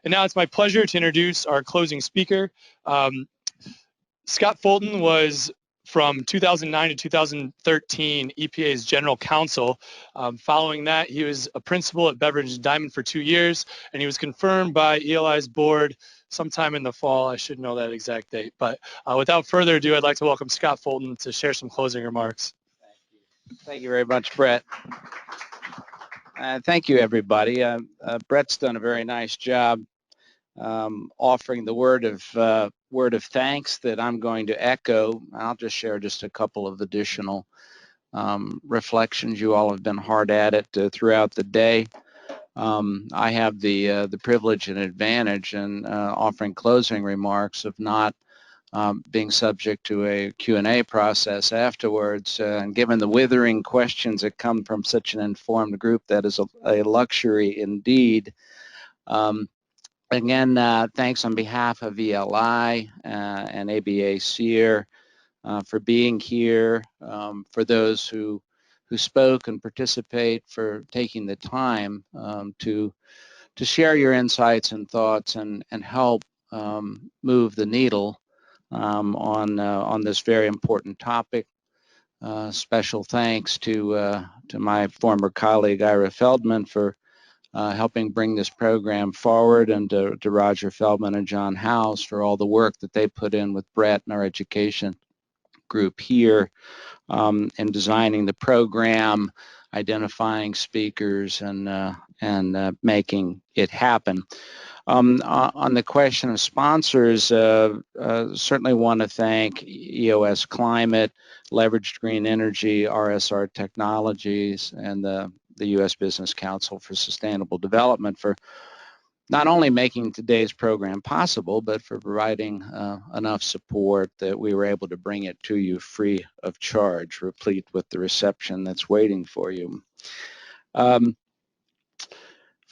And now it's my pleasure to introduce our closing speaker. Scott Fulton was from 2009 to 2013 EPA's general counsel. Following that, he was a principal at Beveridge Diamond for 2 years, and he was confirmed by ELI's board sometime in the fall. I should know that exact date. But without further ado, I'd like to welcome Scott Fulton to share some closing remarks. Thank you very much, Brett. Thank you, everybody. Brett's done a very nice job offering the word of thanks that I'm going to echo. I'll just share just a couple of additional reflections. You all have been hard at it throughout the day. I have the privilege and advantage in offering closing remarks of not being subject to a Q&A process afterwards. And given the withering questions that come from such an informed group, that is a luxury indeed. Again, thanks on behalf of ELI and ABA SEER for being here, for those who spoke and participate, for taking the time to share your insights and thoughts and help move the needle on this very important topic. Special thanks to my former colleague Ira Feldman for helping bring this program forward, and to Roger Feldman and John House for all the work that they put in with Brett and our education group here in designing the program, identifying speakers, and making it happen. On the question of sponsors, certainly want to thank EOS Climate, Leveraged Green Energy, RSR Technologies, and the U.S. Business Council for Sustainable Development for not only making today's program possible, but for providing enough support that we were able to bring it to you free of charge, replete with the reception that's waiting for you. From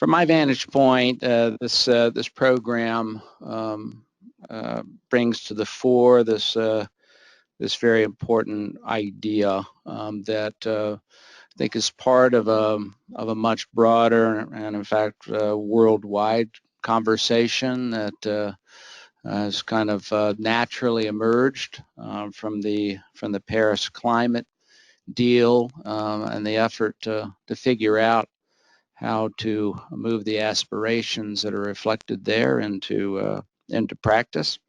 my vantage point, this program brings to the fore this very important idea that I think is part of a much broader and in fact worldwide conversation that has kind of naturally emerged from the Paris climate deal and the effort to figure out how to move the aspirations that are reflected there into practice.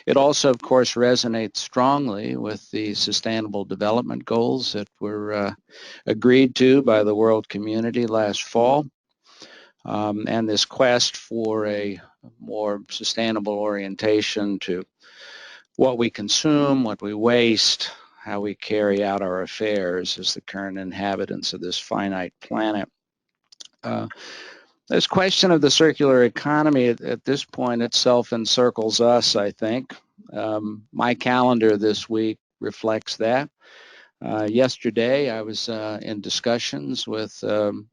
It also, of course, resonates strongly with the Sustainable Development Goals that were agreed to by the world community last fall, and this quest for a more sustainable orientation to what we consume, what we waste, how we carry out our affairs as the current inhabitants of this finite planet. This question of the circular economy at this point itself encircles us, I think. My calendar this week reflects that. Yesterday, I was in discussions with some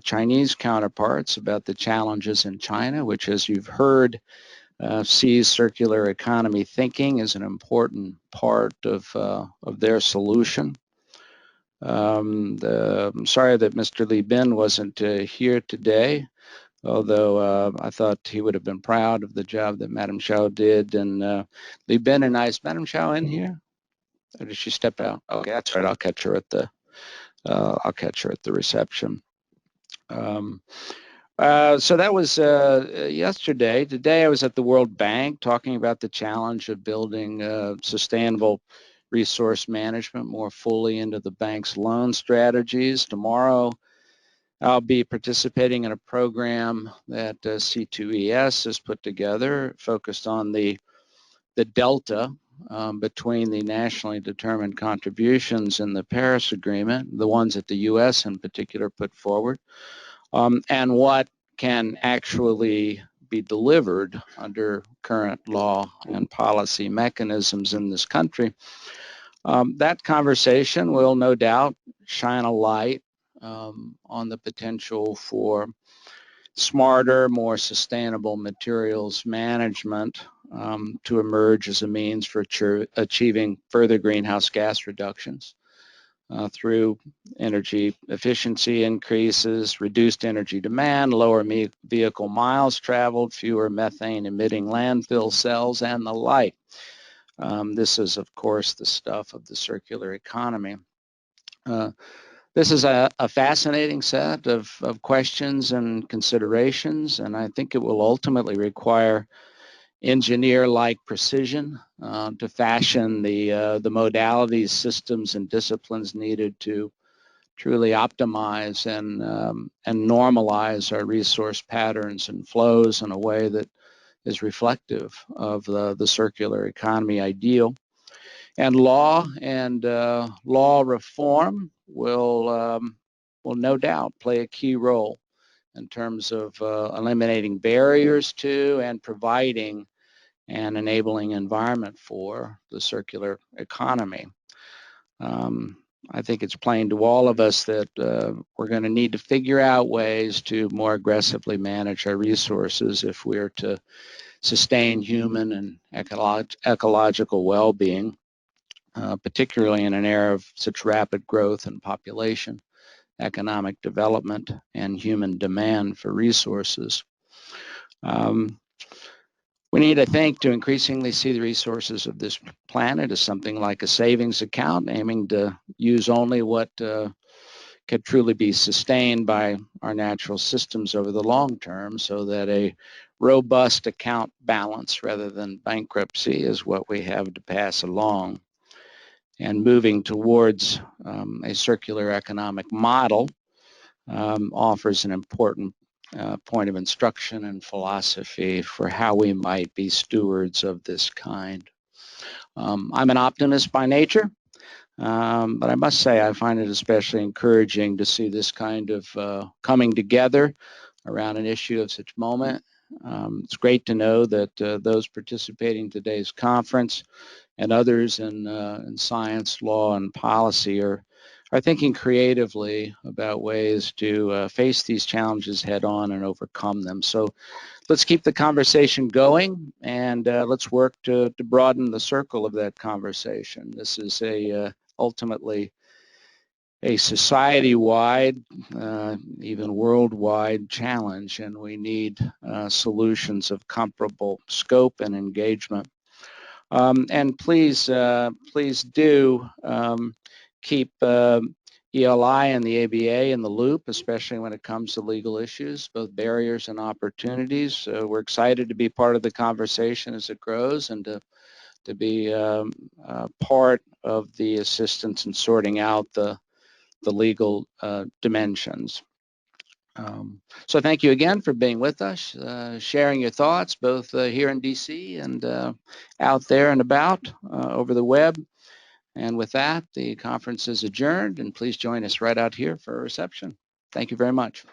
Chinese counterparts about the challenges in China, which, as you've heard, sees circular economy thinking as an important part of their solution. I'm sorry that Mr. Li Bin wasn't here today, although I thought he would have been proud of the job that Madam Xiao did. And Li Bin and is Madam Xiao in here? Or did she step out? Okay, that's right. I'll catch her at the reception. So that was yesterday. Today I was at the World Bank talking about the challenge of building sustainable resource management more fully into the bank's loan strategies. Tomorrow, I'll be participating in a program that C2ES has put together, focused on the delta between the nationally determined contributions in the Paris Agreement, the ones that the U.S. in particular put forward, and what can actually be delivered under current law and policy mechanisms in this country. That conversation will no doubt shine a light on the potential for smarter, more sustainable materials management to emerge as a means for achieving further greenhouse gas reductions through energy efficiency increases, reduced energy demand, lower vehicle miles traveled, fewer methane emitting landfill cells, and the like. This is, of course, the stuff of the circular economy. This is a fascinating set of questions and considerations, and I think it will ultimately require engineer-like precision to fashion the modalities, systems, and disciplines needed to truly optimize and normalize our resource patterns and flows in a way that is reflective of the circular economy ideal. And law and law reform will no doubt play a key role in terms of eliminating barriers to and providing an enabling environment for the circular economy. I think it's plain to all of us that we're going to need to figure out ways to more aggressively manage our resources if we're to sustain human and ecological well-being, particularly in an era of such rapid growth in population, economic development, and human demand for resources. We need, I think, to increasingly see the resources of this planet as something like a savings account, aiming to use only what could truly be sustained by our natural systems over the long term, so that a robust account balance rather than bankruptcy is what we have to pass along. And moving towards a circular economic model offers an important point of instruction and philosophy for how we might be stewards of this kind. I'm an optimist by nature, but I must say I find it especially encouraging to see this kind of coming together around an issue of such moment. It's great to know that those participating in today's conference and others in science, law, and policy are thinking creatively about ways to face these challenges head on and overcome them. So let's keep the conversation going, and let's work to broaden the circle of that conversation. This is ultimately a society-wide, even worldwide challenge, and we need solutions of comparable scope and engagement. And please do keep ELI and the ABA in the loop, especially when it comes to legal issues, both barriers and opportunities. We're excited to be part of the conversation as it grows, and to be part of the assistance in sorting out the legal dimensions. So thank you again for being with us, sharing your thoughts, both here in DC and out there and about over the web. And with that, the conference is adjourned, and please join us right out here for a reception. Thank you very much.